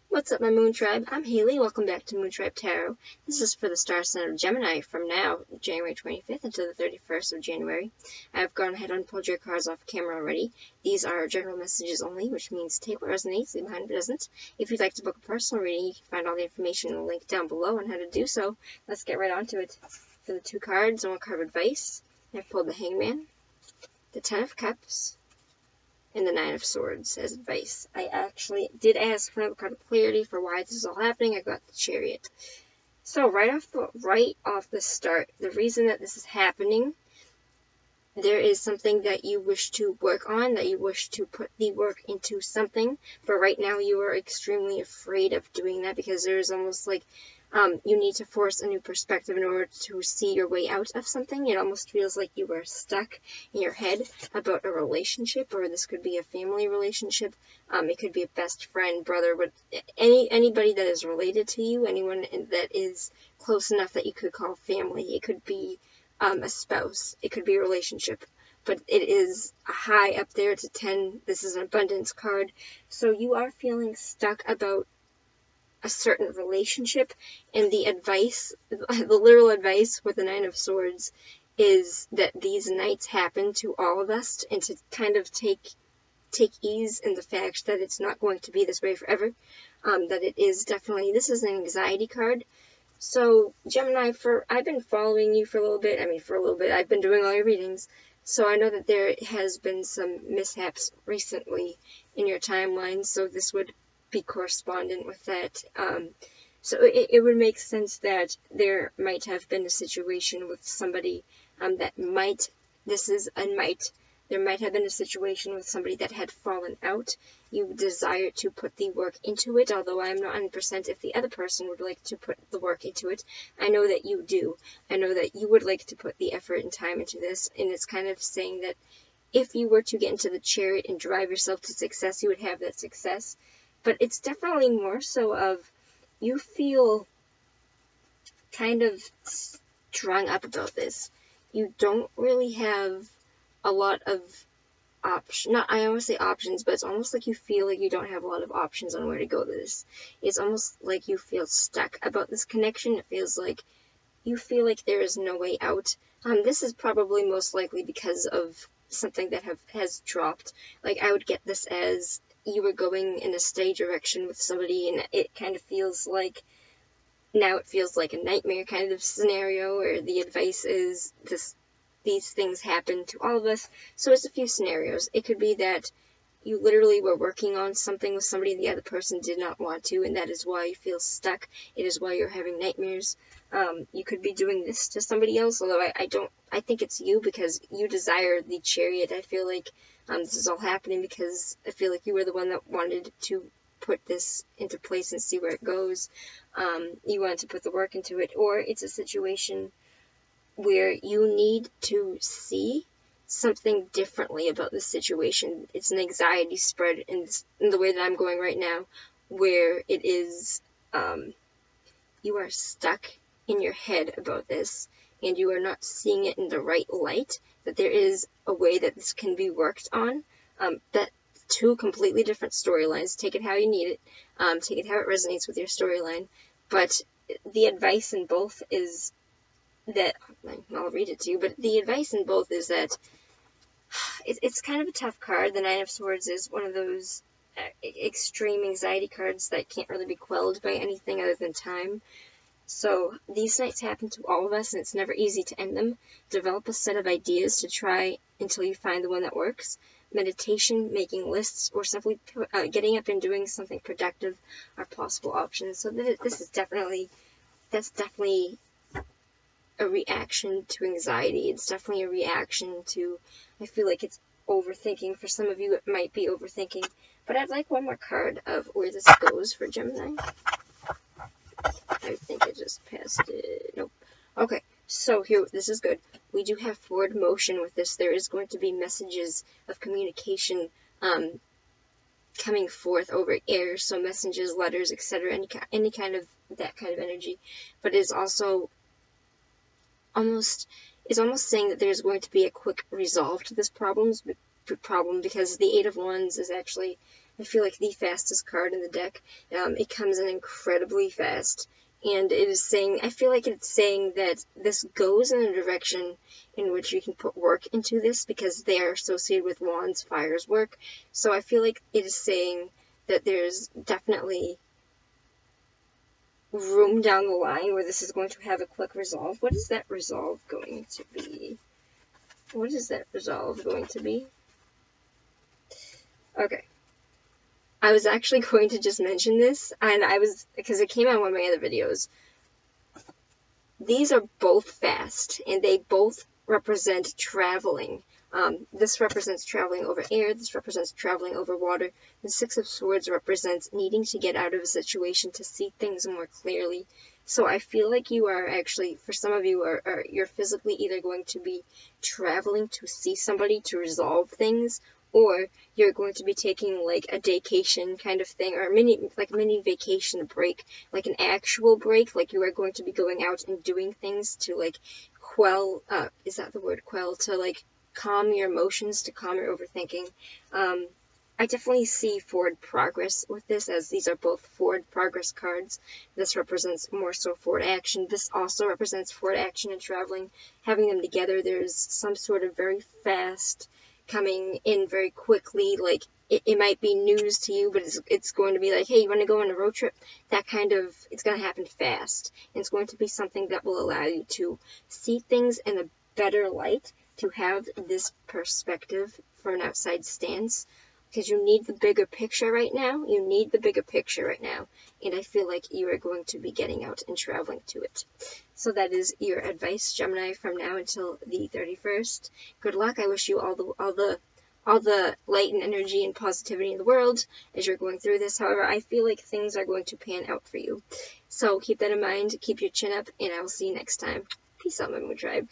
What's up, my Moon Tribe? I'm Haley. Welcome back to Moon Tribe Tarot. This is for the star sign of Gemini from now, January 25th, until the 31st of January. I've gone ahead and pulled your cards off camera already. These are general messages only, which means take what resonates, leave behind what doesn't. If you'd like to book a personal reading, you can find all the information in the link down below on how to do so. Let's get right on to it. For the two cards, and one card of advice, I've pulled the Hangman, the Ten of Cups, and the Nine of Swords as advice. I actually did ask for another card of clarity for why this is all happening. I got the Chariot. So right off the start, the reason that this is happening, there is something that you wish to work on, that you wish to put the work into something, but right now you are extremely afraid of doing that because there's almost like you need to force a new perspective in order to see your way out of something. It almost feels like you are stuck in your head about a relationship, or this could be a family relationship. It could be a best friend, brother, but anybody that is related to you, anyone that is close enough that you could call family. It could be a spouse. It could be a relationship. But it is a high up there. It's a 10. This is an abundance card. So you are feeling stuck about a certain relationship, and the advice, the literal advice with the Nine of Swords is that these nights happen to all of us, and to kind of take ease in the fact that it's not going to be this way forever, that it is definitely, this is an anxiety card. So, Gemini, I've been following you for a little bit. I've been doing all your readings. So I know that there has been some mishaps recently in your timeline, so this would be correspondent with that. So it would make sense that there might have been a situation with somebody there might have been a situation with somebody that had fallen out. You desire to put the work into it, although I'm not 100% if the other person would like to put the work into it. I know that you do. I know that you would like to put the effort and time into this, and it's kind of saying that if you were to get into the Chariot and drive yourself to success, you would have that success. But it's definitely more so of, you feel kind of strung up about this. You don't really have a lot of I always say options, but it's almost like you feel like you don't have a lot of options on where to go with this. It's almost like you feel stuck about this connection. It feels like you feel like there is no way out. This is probably most likely because of something that has dropped. Like, I would get this as you were going in a steady direction with somebody, and it kind of feels like, now it feels like a nightmare kind of scenario where the advice is these things happen to all of us. So it's a few scenarios. It could be that you literally were working on something with somebody the other person did not want to, and that is why you feel stuck. It is why you're having nightmares. You could be doing this to somebody else, although I think it's you because you desire the Chariot. I feel like this is all happening because I feel like you were the one that wanted to put this into place and see where it goes. You wanted to put the work into it, or it's a situation where you need to see something differently about the situation. It's an anxiety spread in the way that I'm going right now, where it is, you are stuck in your head about this, and you are not seeing it in the right light, that there is a way that this can be worked on. That two completely different storylines. Take it how you need it. Take it how it resonates with your storyline. But the advice in both is that, I'll read it to you, but the advice in both is that it's kind of a tough card. The Nine of Swords is one of those extreme anxiety cards that can't really be quelled by anything other than time. So these nights happen to all of us, and it's never easy to end them. Develop a set of ideas to try until you find the one that works. Meditation, making lists, or simply getting up and doing something productive are possible options. So that's definitely a reaction to anxiety. It's definitely a reaction to, I feel like it's overthinking. For some of you, it might be overthinking. But I'd like one more card of where this goes for Gemini. I think I just passed it. Nope. Okay, so here, this is good. We do have forward motion with this. There is going to be messages of communication coming forth over air, so messages, letters, etc., any kind of that kind of energy. But it's also almost saying that there's going to be a quick resolve to this problem, because the Eight of Wands is actually I feel like the fastest card in the deck. It comes in incredibly fast, and it is saying, I feel like it's saying that this goes in a direction in which you can put work into this, because they are associated with wands, fires, work. So I feel like it is saying that there's definitely room down the line where this is going to have a quick resolve. What is that resolve going to be? What is that resolve going to be? Okay. I was actually going to just mention this, and because it came on one of my other videos. These are both fast, and they both represent traveling. This represents traveling over air, this represents traveling over water. The Six of Swords represents needing to get out of a situation to see things more clearly. So I feel like you are actually, for some of you, you're physically either going to be traveling to see somebody to resolve things, or you're going to be taking like a daycation kind of thing, or mini vacation break, like an actual break, like you are going to be going out and doing things to like quell, is that the word, quell, to like calm your emotions, to calm your overthinking. I definitely see forward progress with this, as these are both forward progress cards. This represents more so forward action. This also represents forward action and traveling. Having them together, there's some sort of very fast coming in very quickly, like it might be news to you, but it's going to be like, hey, you want to go on a road trip? That kind of, it's going to happen fast, and it's going to be something that will allow you to see things in a better light, to have this perspective from an outside stance, because you need the bigger picture right now. You need the bigger picture right now, and I feel like you are going to be getting out and traveling to it. So that is your advice, Gemini, from now until the 31st. Good luck. I wish you all the light and energy and positivity in the world as you're going through this. However, I feel like things are going to pan out for you. So keep that in mind, keep your chin up, and I will see you next time. Peace out, my Moon Tribe.